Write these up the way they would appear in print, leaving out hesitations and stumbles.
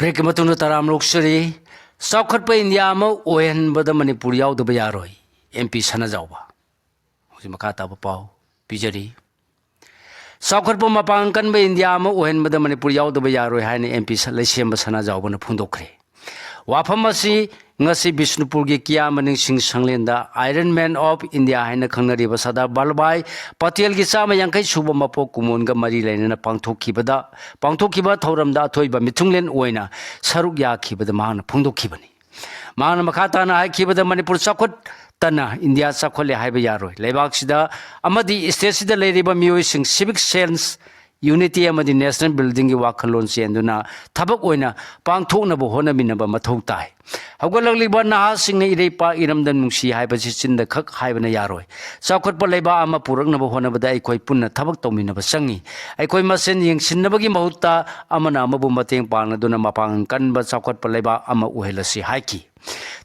Break मतुन तराम लोकसरी सौखट पे India में on बद मणिपुर याउदब यारोय एमपी सना जाउबा हुजि मखा ताब पाउ पिजरी सौखट पे मपांकन बे इंडिया में ओएन बद मणिपुर याउदब यारोय हायने एमपी लेसेम सना जाउबन फुंदोखरे वाफम असि ngasi Bishnupur gi kiya maning sing sanglenda Iron Man of India haina khangnariba Sardar Vallabhbhai Patel gi chama yankai suba mapo kumon ga mari lainana pangthokhiba thoramda athoiba mithunglen oina saruk yakhibada mahana phungdokhibani mahana makhata na haikibada Manipur sakhot tana India sakhole haiba yaroi leibak sida amadi state sida leiriba miyoi sing civic sense Unity amadi national building gi wakhalon senduna thabak oina pangthokna bo hona minaba mathau tai haugalakliba naha singna ireipa iramdan nungsi haiba chinda khak haibana yaroi sakhot pa leiba ama purakna bo hona bada aikoi punna thabak tawminaba sangi aikoi masen yengsinnabagi mahutta amana amabu mateng pangna duna mapang kanba sakhot pa leiba ama uhelasi haiki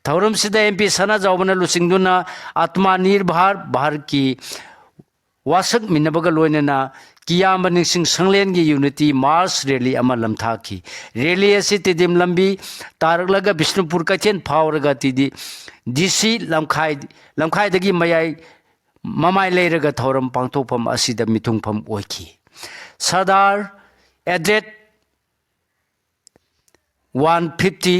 thauram sida MP sana jawbana lusingduna atma nirbhar bhar ki wasak minabaga loinana किया मनिंग संगलेन की unity मार्च rally अमा लमथा की rally असी तिदिम लंबी तारकलगा बिष्णुपुर कचेन फावरगा तिदि डीसी लमखाई दगी मयाई ममाई लेरगा थौरम पांगथोफम असिदा मिथुंगफम ओइखी सरदार एड्रेट 150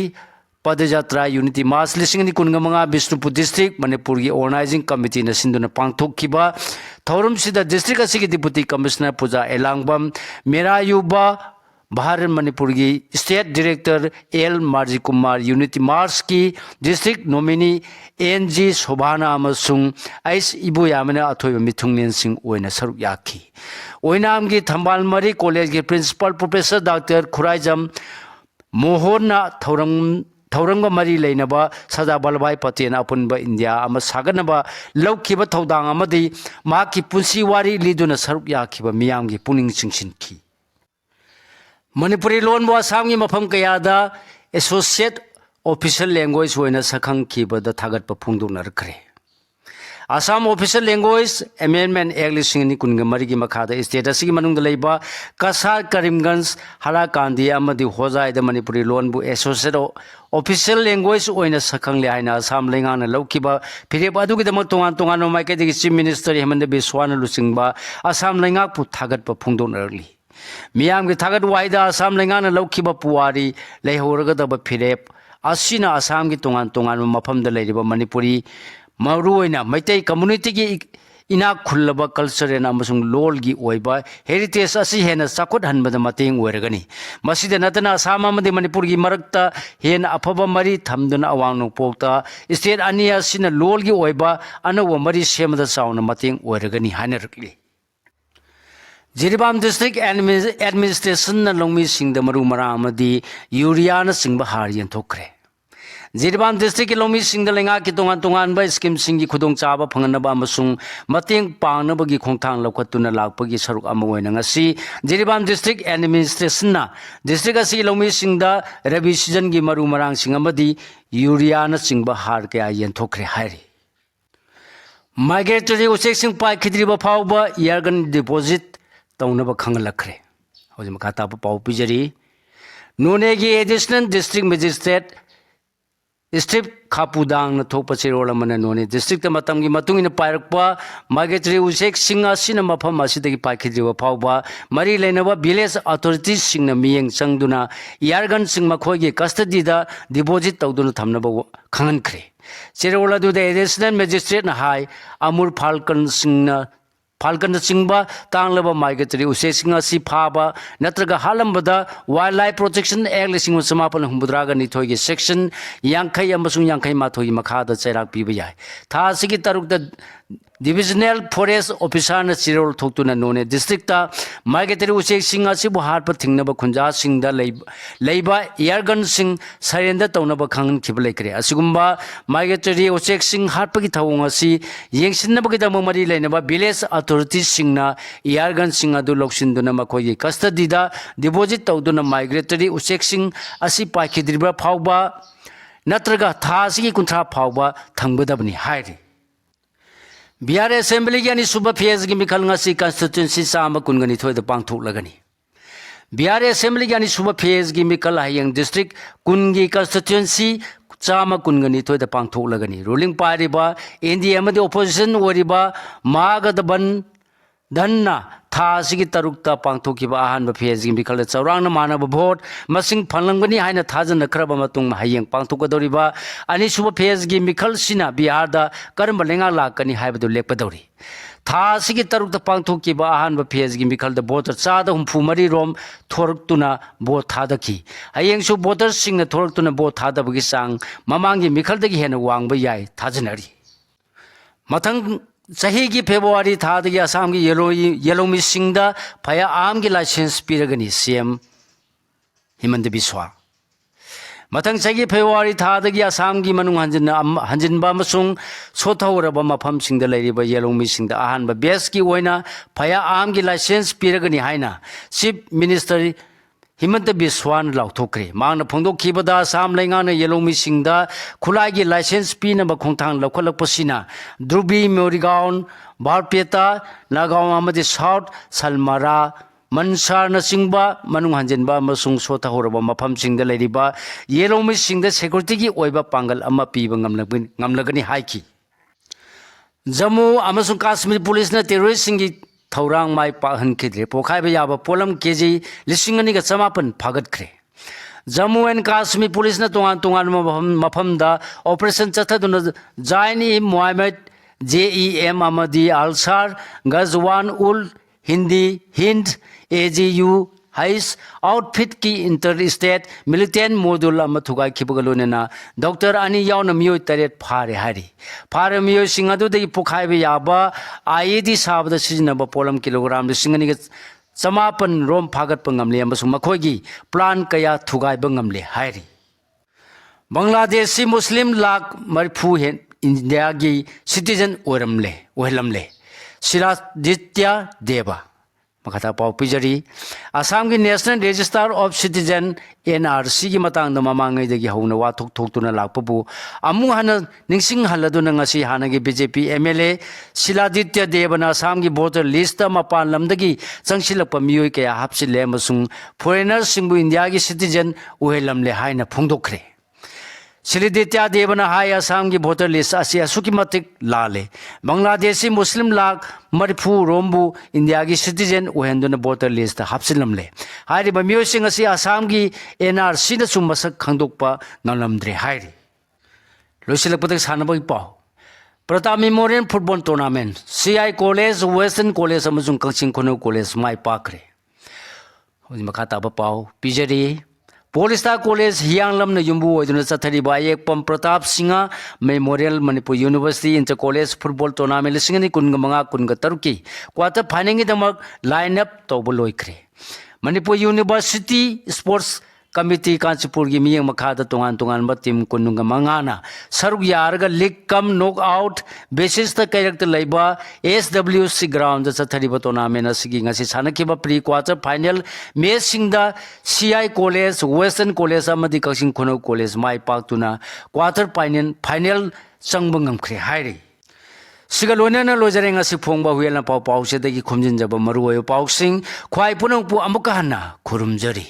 पदयात्रा यूनिटी मार्च लिसिंग कुनगमंगा बिष्णुपुर डिस्ट्रिक्ट मणिपुर की ऑर्गेनाइजिंग कमिटी न सिंधुना पांगथोखिबा थौरम सिदा डिस्ट्रिक्ट असि की डिप्यूटी कमिश्नर पूजा एलांगबम मेरायुबा भारत मणिपुर की state director L Marji Kumar unity march की डिस्ट्रिक्ट नॉमिनी एनजी शोभाना अमसुंग आइस इबु यामना अथोय मिथुंगलेन सिंह ओइना सरुक याखी ओइनाम की थंबाल मरी कॉलेज के principal professor doctor Khuraijam Mohana थौरंग मरी लेनबा सरदार वल्लभभाई पटेल अपुनबा इंडिया अमा सागनबा लौखिबा थौदांग अमदी माकी पुंसी वारी लिदुना सरुक याखिबा मियामगी पुनिंग चिंगसिनखी मणिपुरी लोन बो आसामगी मफम कयादा एसोसिएट ऑफिशियल लैंग्वेज होइना सखंखिबदा थागतपा फुंगदोनरखरे Assam official language amendment act लिसिंग कुनगा मरिगी मखादा स्टेट असigi manungda leiba kasar karimganj harakandi amadi hojai Manipuri लोन बु एसोसिएट ऑफिशियल लैंग्वेज ओइना सखंगले हाइना आसाम लेंगाना लौखिबा फिरेब अदुगी दम तोंगान तोंगान माइकेदगी चीफ मिनिस्टर हेमंत बिस्वाना लुसिंगबा आसाम लेंगाक पु थागतपा फुंगदोनरली मियामगी थागत वाइदा आसाम लेंगाना लौखिबा पुवारी लेहौरगदबा फिरेब असिना आसाम की तोंगान तोंगान मफमदा लेरिबा मणिपुरी मरुओइना मैतै कम्युनिटी की इना खुल्लबा कल्चरल अमसुंग लोल की ओइबा हेरिटेज असि हेना चाखोट हनबदा मतेंग ओइरगनी मसिदा नतना आसाम अमदि मणिपुर की मरक्ता हेना अफबा मरी थमदुना अवांग नोपोक्ता स्टेट अनि असिना लोल की ओइबा अनव मरी सेमदा चाउना मतेंग ओइरगनी हानरकली जिरीबाम डिस्ट्रिक्ट एडमिनिस्ट्रेशन लोंगमी सिंग मरु मरा अमदि यूरिया न सिंग हार यंथोखरे जिरीबाम डिस्ट्रिक्ट की लोमी सिंग लेंगा की तोंगान तोंगान बा स्कीम सिंग की खुदोंग चाबा फंगनबा अमसुंग मतेंग पांगनबगी खोंथांग लौखतुना लाकपगी सरुक अमा ओइना ngasi जिरीबाम डिस्ट्रिक्ट एडमिनिस्ट्रेशन ना डिस्ट्रिक्ट असि लोमी सिंगदा रबी सीजन की मरु मरांग सिंग अमदि यूरिया न सिंगबा हार के यंथोखरे हायरी माइग्रेटरी उचेक सिंग पाइ खिद्रिबा फावबा इयरगन डिपोजिट तौनबा खंगलखरे होजि मखाता पाउ पिजरी नोने की एडिशनल डिस्ट्रिक्ट मजिस्ट्रेट स्ट्रिप खापुदांग थोप चेरोल मन नोने डिस्ट्रिक्ट मतम की मतुंग पायरक्पा माइग्रेटरी उचेक सिंग असिना मफम असिदगी पाइखिद्रिबा फावबा मरी लेनबा विलेज अथॉरिटीज सिंगना मियंग चंगदुना इयरगन सिंग मखोगी कस्टडीदा डिपोजिट तौदुना थमनबा खंगनखरे चेरोल अदुदा एडिशनल मजिस्ट्रेट ना हाई अमूर फाल्कन चिंबा तांगलबा माइग्रेटरी उसे सिंग असि फाबा नत्रगा हालंबदा वाइल्ड लाइफ प्रोटेक्शन एक्ट लिसिंग समापन हुंबुद्रागा निथोगी सेक्शन यांखै अमसुंग यांखै माथोगी मखादा चैराक पीबा याय था सिगी तरुकदा डिविजनल फॉरेस्ट ऑफिसर न चिरोल थोक्तुना नोने डिस्ट्रिक्ट माइग्रेटरी उचेक सिंग असि बुहारप थिंगनबा खुंजा सिंगदा लेबा एयरगन सिंग सरेंडर तौनबा खंगन खिब लेकरे असिगुंबा माइग्रेटरी उचेक सिंग हारपगी थवंग असि येंगसिनबगी दम मरी लेनबा विलेज अथॉरिटीज सिंगना एयरगन सिंग अदु लौसिनदुना मखोगी कस्टडीदा डिपोजिट तौदुना माइग्रेटरी उचेक सिंग असि पाइखिद्रिबा फावबा नत्रगा थासिगी कुंथ्रा फावबा थंगबदबनी हायरी बिहार असेंबली की अनिसुब फेज की मिखल कंस्टिट्यूंसी चाम कुनगनी थोद पांथोलगनी बिहार असेंबली की अनिसुब फेज की मिकल हयंग डिस्ट्रिक्ट कुन की कंस्टिट्यूएंसी चामा कुनगनी थोद पांथोलगनी रूलिंग पारिबा एनडीए अमदी ओपोजिशन ओरिबा मागदबन धन्ना था सिगी तरुकता पांथोकिबा अहानबा फेज की मिकल चौरांग मानब भोट मसिंग फलंगनी हाइना थाजन खरबा मतुंग हयंग पांथोकदोरिबा अनिसुब फेज की मिकल सिना बिहार दा करम लेंगा लाकनी हाइबदु लेपदोरी था सिगी तरुकता पांथोकिबा अहानबा फेज की मिकल दा भोटर चादा हुंफु मरी रोम थोरक्तुना भोट थादकी हयंगसु भोटर सिंगना थोरक्तुना भोट थादबगी सांग ममांगी मिकल दगी हेना वांगबा याय थाजनरी मथंग चाही की फेब्रुआरी थादगी असम की येलोमी सिंगदा फया आम की लाइसेंस पीरगनी सीएम हिमंत बिस्वा मथंग चाही फेब्रुआरी थादगी असम की मनुंग हंजिनबा अमसुंग सोथौरबा मफम सिंगदा लेरिबा येलोमी सिंगदा अहानबा बेस की ओइना फया आम की लाइसेंस पीरगनी हाइना चीफ मिनिस्टर हिमंत बिस्वान लाउथोक्रे मांगना फोंदोखिबदा असम लेंगाना येलोमी सिंगदा खुलाई की लाइसेंस पीनबा खोंथांग लौखलकपसिना ध्रुबी मोरिगांव बारपेटा नागांव अमदी साउथ सलमारा मनसार नचिंबा मनुंग हंजिनबा अमसुंग सोथहौरबा मफम सिंगदा लेरिबा येलोमी सिंगदा सिक्योरिटी की ओइबा पांगल अमा पीबा ngamlagani हाइकी जम्मू अमसुंग कश्मीर पुलिस ने टेररिस्ट सिंगी थौरांग माई पाहनखिद्रे पोखाइबा याबा पोलम केजी 2,500 फागतख्रे जम्मू एंड कश्मीर पुलिस ने तोंगान मफमदा ऑपरेशन चथदुना जाइन ई मोहम्मद JEM अमदी अल्सार गजवान उल हिंदी हिंद AGU हाइस आउटफिट की इंटर स्टेट मिलिटेंट मॉड्यूल थुगाई खिबगलोनेना डॉक्टर अनी यावना मियोय तरेट फारे हारी फारे मियोय सिंग अदुदगी पुखाइबा याबा IED साबदा सिजनबा पोलम किलोग्राम 2,500 रोम फागतपा ngamle अमसुंग मखोयगी प्लान कया थुगाइबा ngamle हारी बांग्लादेशी मुस्लिम लाख मरफू हेन इंडिया की सिटीजन ओहलमले सिरादित्य देवा मखता पाव पिजरी असम की national register of citizen NRC की मतंग ममांगैदगी हौना वाथोक थोक्तुना लाकपबु अमु हन निंगसिंग हल्लदुना ngasi हानगी BJP MLA सिलादित्य देवना असम की वोटर लिस्ट मपान लमदगी चंगसिलप मियोय कया हापसिले अमसुंग फॉरेनर सिंगबु इंडिया की सिटीजन ओहलमले हाइना फोंदोखरे सिलिदित्या देवना हाई असम की वोटर लिस्ट असुकी मतिक लाले बांग्लादेशी मुस्लिम लाख मरफू रोमबू इंडिया की सिटीजन ओहेंदुना वोटर लिस्ट हापसिलमले हाइरिबा मियोसिंग असि असम की NRC न सुमसक खंदोकपा नलमद्रे हाइरि लोसिलपदक सानबगी Pao Pratap memorial football tournament CI college western college अमसुंग कक्सिंग खुनु कॉलेज माई पाखरे होजि मखा ताबा पाव पिजरी पोलिस्टा कॉलेज हियांगलम न युम्बु ओइदुना चथरिबा Ekpam Pratap Singh memorial Manipur university inter college football tournament 2025 की क्वार्टर फाइनल की दमक लाइन अप तौब लोइख्रे Manipur university sports committee Kanchipur की मियंग मखादा तोंगान टीम 15 सरुक यारगा league cum knock out basis ता कैरेक्टर लेबा SWC ग्राउंड चथरिबा टूर्नामेंट असगी ngasi सानखिबा प्री क्वार्टर फाइनल मैच सिंगदा CI कॉलेज वेस्टर्न कॉलेज अमदी कक्सिंग खुनो कॉलेज माई पाक्तुना quarter final चंगबंगमख्रे हाइरे सिगलोनेना लोजरे ngasi फोंगबा हुएला pav pav से दगी खुमजिन जब मरुओ पाउसिंग ख्वाइ पुनंगपु अमुका हन्ना खुरुमजरी।